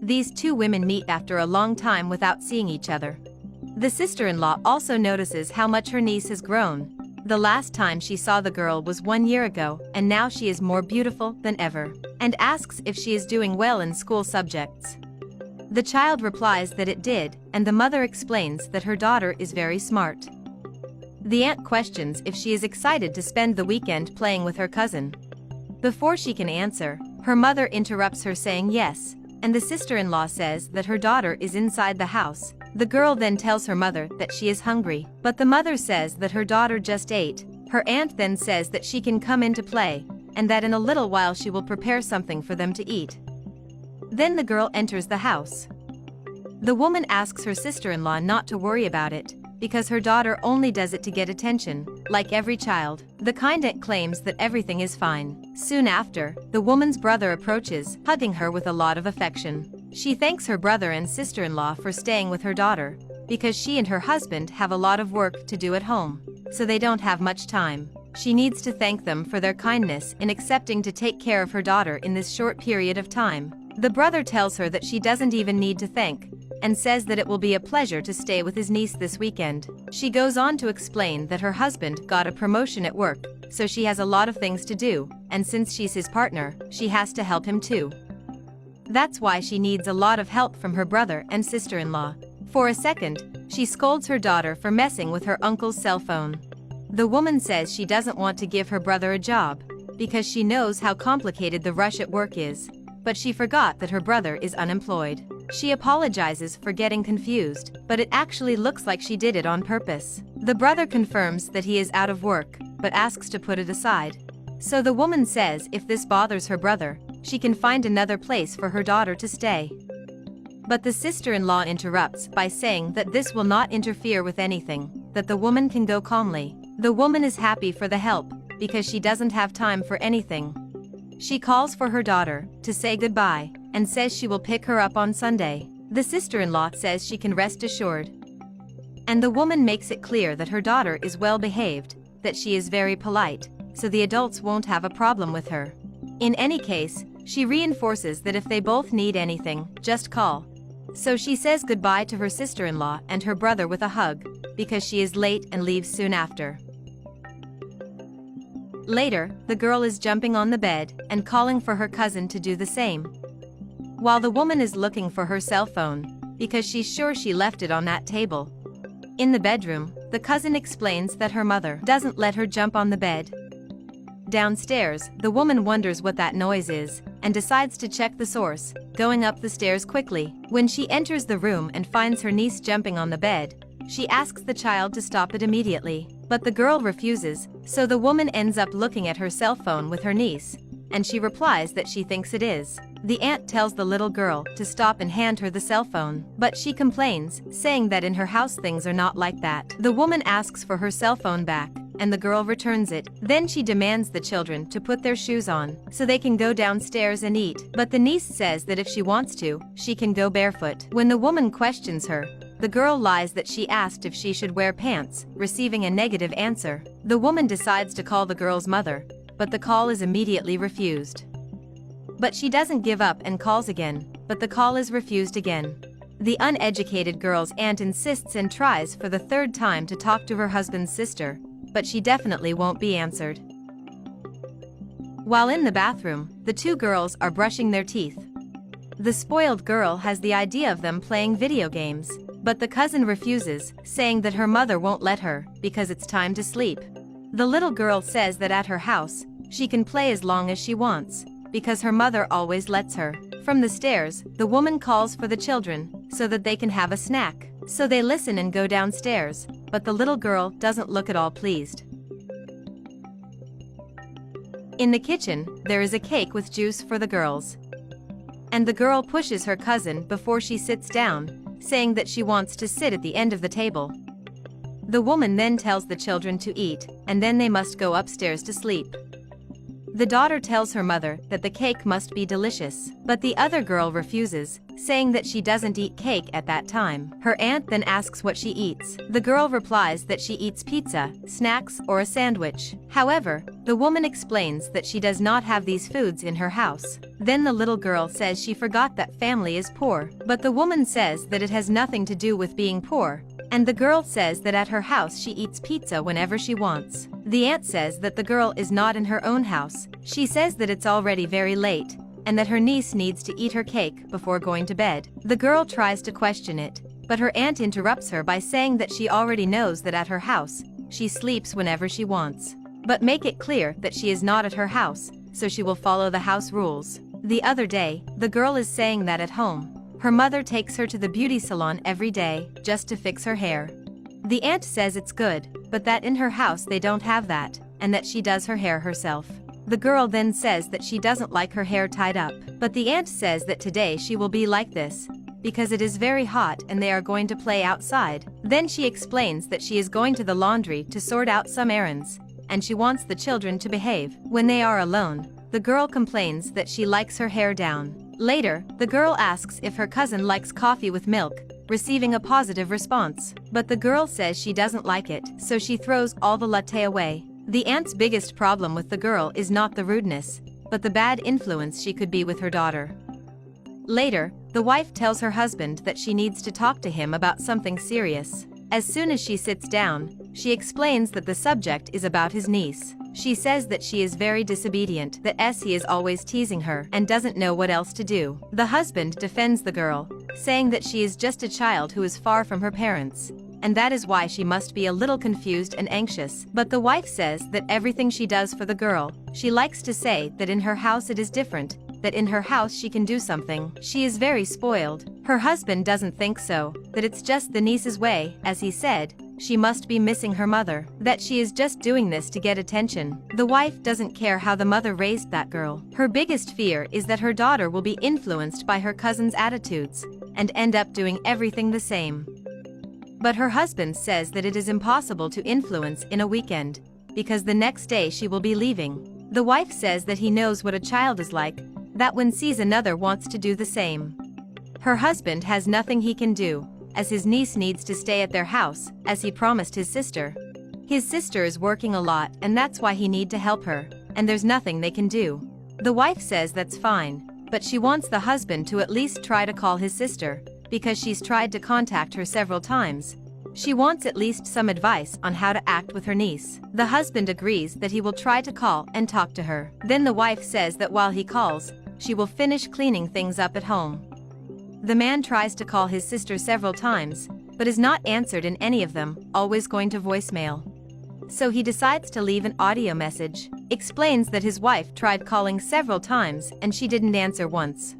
These two women meet after a long time without seeing each other. The sister-in-law also notices how much her niece has grown. The last time she saw the girl was 1 year ago, and now she is more beautiful than ever, and asks if she is doing well in school subjects. The child replies that it did, and the mother explains that her daughter is very smart. The aunt questions if she is excited to spend the weekend playing with her cousin. Before she can answer, her mother interrupts her saying yes, and the sister-in-law says that her daughter is inside the house. The girl then tells her mother that she is hungry, but the mother says that her daughter just ate. Her aunt then says that she can come in to play, and that in a little while she will prepare something for them to eat. Then the girl enters the house. The woman asks her sister-in-law not to worry about it, because her daughter only does it to get attention, like every child. The kind aunt claims that everything is fine. Soon after, the woman's brother approaches, hugging her with a lot of affection. She thanks her brother and sister-in-law for staying with her daughter, because she and her husband have a lot of work to do at home, so they don't have much time. She needs to thank them for their kindness in accepting to take care of her daughter in this short period of time. The brother tells her that she doesn't even need to thank, and says that it will be a pleasure to stay with his niece this weekend. She goes on to explain that her husband got a promotion at work, so she has a lot of things to do, and since she's his partner, she has to help him too. That's why she needs a lot of help from her brother and sister-in-law. For a second, she scolds her daughter for messing with her uncle's cell phone. The woman says she doesn't want to give her brother a job, because she knows how complicated the rush at work is, but she forgot that her brother is unemployed. She apologizes for getting confused, but it actually looks like she did it on purpose. The brother confirms that he is out of work, but asks to put it aside. So the woman says if this bothers her brother, she can find another place for her daughter to stay. But the sister-in-law interrupts by saying that this will not interfere with anything, that the woman can go calmly. The woman is happy for the help, because she doesn't have time for anything. She calls for her daughter to say goodbye, and says she will pick her up on Sunday. The sister-in-law says she can rest assured. And the woman makes it clear that her daughter is well behaved, that she is very polite, so the adults won't have a problem with her. In any case, she reinforces that if they both need anything, just call. So she says goodbye to her sister-in-law and her brother with a hug, because she is late and leaves soon after. Later, the girl is jumping on the bed and calling for her cousin to do the same, while the woman is looking for her cell phone, because she's sure she left it on that table. In the bedroom, the cousin explains that her mother doesn't let her jump on the bed. Downstairs, the woman wonders what that noise is, and decides to check the source, going up the stairs quickly. When she enters the room and finds her niece jumping on the bed, she asks the child to stop it immediately, but the girl refuses, so the woman ends up looking at her cell phone with her niece, and she replies that she thinks it is. The aunt tells the little girl to stop and hand her the cell phone, but she complains, saying that in her house things are not like that. The woman asks for her cell phone back, and the girl returns it. Then she demands the children to put their shoes on, so they can go downstairs and eat. But the niece says that if she wants to, she can go barefoot. When the woman questions her, the girl lies that she asked if she should wear pants, receiving a negative answer. The woman decides to call the girl's mother, but the call is immediately refused. But she doesn't give up and calls again, but the call is refused again. The uneducated girl's aunt insists and tries for the third time to talk to her husband's sister, but she definitely won't be answered. While in the bathroom, the two girls are brushing their teeth. The spoiled girl has the idea of them playing video games, but the cousin refuses, saying that her mother won't let her, because it's time to sleep. The little girl says that at her house, she can play as long as she wants, because her mother always lets her. From the stairs, the woman calls for the children, so that they can have a snack. So they listen and go downstairs, but the little girl doesn't look at all pleased. In the kitchen, there is a cake with juice for the girls. And the girl pushes her cousin before she sits down, saying that she wants to sit at the end of the table. The woman then tells the children to eat, and then they must go upstairs to sleep. The daughter tells her mother that the cake must be delicious, but the other girl refuses, saying that she doesn't eat cake at that time. Her aunt then asks what she eats. The girl replies that she eats pizza, snacks, or a sandwich. However, the woman explains that she does not have these foods in her house. Then the little girl says she forgot that family is poor, but the woman says that it has nothing to do with being poor, and the girl says that at her house she eats pizza whenever she wants. The aunt says that the girl is not in her own house. She says that it's already very late, and that her niece needs to eat her cake before going to bed. The girl tries to question it, but her aunt interrupts her by saying that she already knows that at her house, she sleeps whenever she wants. But make it clear that she is not at her house, so she will follow the house rules. The other day, the girl is saying that at home, her mother takes her to the beauty salon every day, just to fix her hair. The aunt says it's good, but that in her house they don't have that, and that she does her hair herself. The girl then says that she doesn't like her hair tied up, but the aunt says that today she will be like this, because it is very hot and they are going to play outside. Then she explains that she is going to the laundry to sort out some errands, and she wants the children to behave. When they are alone, the girl complains that she likes her hair down. Later, the girl asks if her cousin likes coffee with milk, receiving a positive response. But the girl says she doesn't like it, so she throws all the latte away. The aunt's biggest problem with the girl is not the rudeness, but the bad influence she could be with her daughter. Later, the wife tells her husband that she needs to talk to him about something serious. As soon as she sits down, she explains that the subject is about his niece. She says that she is very disobedient, that he is always teasing her and doesn't know what else to do. The husband defends the girl, saying that she is just a child who is far from her parents, and that is why she must be a little confused and anxious. But the wife says that everything she does for the girl, she likes to say that in her house it is different, that in her house she can do something. She is very spoiled. Her husband doesn't think so, that it's just the niece's way, as he said, she must be missing her mother, that she is just doing this to get attention. The wife doesn't care how the mother raised that girl. Her biggest fear is that her daughter will be influenced by her cousin's attitudes, and end up doing everything the same. But her husband says that it is impossible to influence in a weekend, because the next day she will be leaving. The wife says that he knows what a child is like, that when sees another wants to do the same. Her husband has nothing he can do, as his niece needs to stay at their house, as he promised his sister. His sister is working a lot and that's why he need to help her, and there's nothing they can do. The wife says that's fine, but she wants the husband to at least try to call his sister, because she's tried to contact her several times. She wants at least some advice on how to act with her niece. The husband agrees that he will try to call and talk to her. Then the wife says that while he calls, she will finish cleaning things up at home. The man tries to call his sister several times, but is not answered in any of them, always going to voicemail. So he decides to leave an audio message, explains that his wife tried calling several times and she didn't answer once.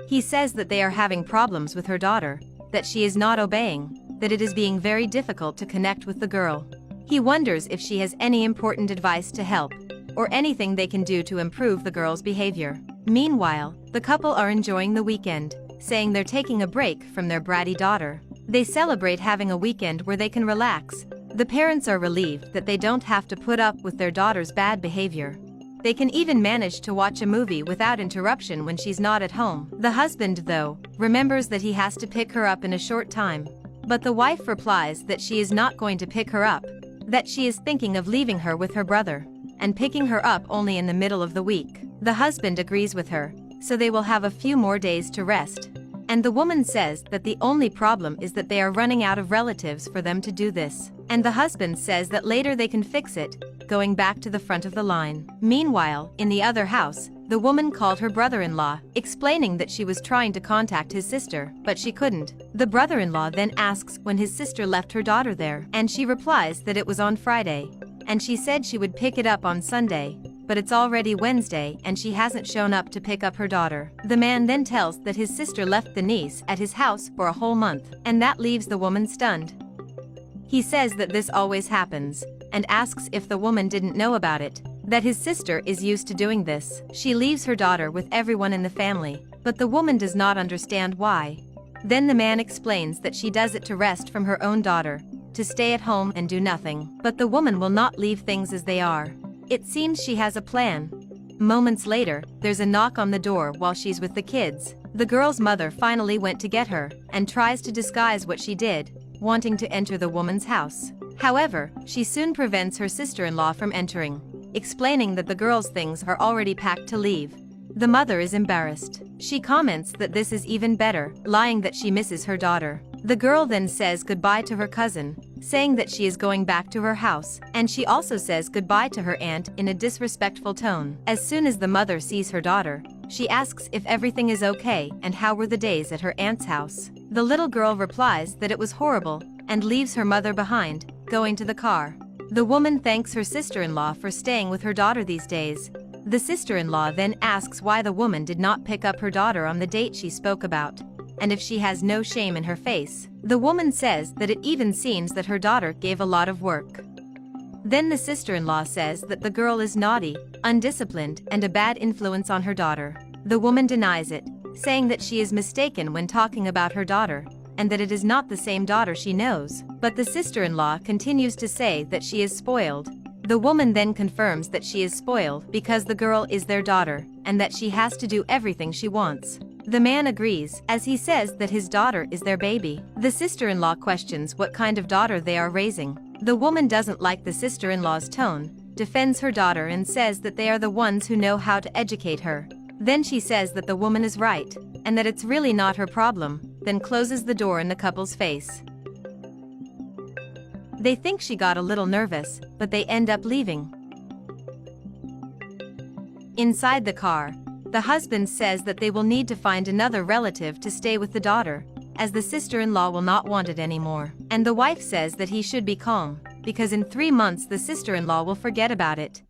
He says that they are having problems with her daughter, that she is not obeying, that it is being very difficult to connect with the girl. He wonders if she has any important advice to help, or anything they can do to improve the girl's behavior. Meanwhile, the couple are enjoying the weekend, saying they're taking a break from their bratty daughter. They celebrate having a weekend where they can relax. The parents are relieved that they don't have to put up with their daughter's bad behavior. They can even manage to watch a movie without interruption when she's not at home. The husband, though, remembers that he has to pick her up in a short time. But the wife replies that she is not going to pick her up, that she is thinking of leaving her with her brother, and picking her up only in the middle of the week. The husband agrees with her, so they will have a few more days to rest. And the woman says that the only problem is that they are running out of relatives for them to do this. And the husband says that later they can fix it, going back to the front of the line. Meanwhile, in the other house, the woman called her brother-in-law, explaining that she was trying to contact his sister, but she couldn't. The brother-in-law then asks when his sister left her daughter there, and she replies that it was on Friday, and she said she would pick it up on Sunday, but it's already Wednesday and she hasn't shown up to pick up her daughter. The man then tells that his sister left the niece at his house for a whole month, and that leaves the woman stunned. He says that this always happens, and asks if the woman didn't know about it, that his sister is used to doing this. She leaves her daughter with everyone in the family, but the woman does not understand why. Then the man explains that she does it to rest from her own daughter, to stay at home and do nothing. But the woman will not leave things as they are. It seems she has a plan. Moments later, there's a knock on the door while she's with the kids. The girl's mother finally went to get her, and tries to disguise what she did, wanting to enter the woman's house. However, she soon prevents her sister-in-law from entering, explaining that the girl's things are already packed to leave. The mother is embarrassed. She comments that this is even better, lying that she misses her daughter. The girl then says goodbye to her cousin, saying that she is going back to her house, and she also says goodbye to her aunt in a disrespectful tone. As soon as the mother sees her daughter, she asks if everything is okay and how were the days at her aunt's house. The little girl replies that it was horrible, and leaves her mother behind, going to the car. The woman thanks her sister-in-law for staying with her daughter these days. The sister-in-law then asks why the woman did not pick up her daughter on the date she spoke about, and if she has no shame in her face. The woman says that it even seems that her daughter gave a lot of work. Then the sister-in-law says that the girl is naughty, undisciplined, and a bad influence on her daughter. The woman denies it, saying that she is mistaken when talking about her daughter, and that it is not the same daughter she knows. But the sister-in-law continues to say that she is spoiled. The woman then confirms that she is spoiled because the girl is their daughter, and that she has to do everything she wants. The man agrees, as he says that his daughter is their baby. The sister-in-law questions what kind of daughter they are raising. The woman doesn't like the sister-in-law's tone, defends her daughter and says that they are the ones who know how to educate her. Then she says that the woman is right, and that it's really not her problem, then closes the door in the couple's face. They think she got a little nervous, but they end up leaving. Inside the car, the husband says that they will need to find another relative to stay with the daughter, as the sister-in-law will not want it anymore. And the wife says that he should be calm, because in 3 months the sister-in-law will forget about it.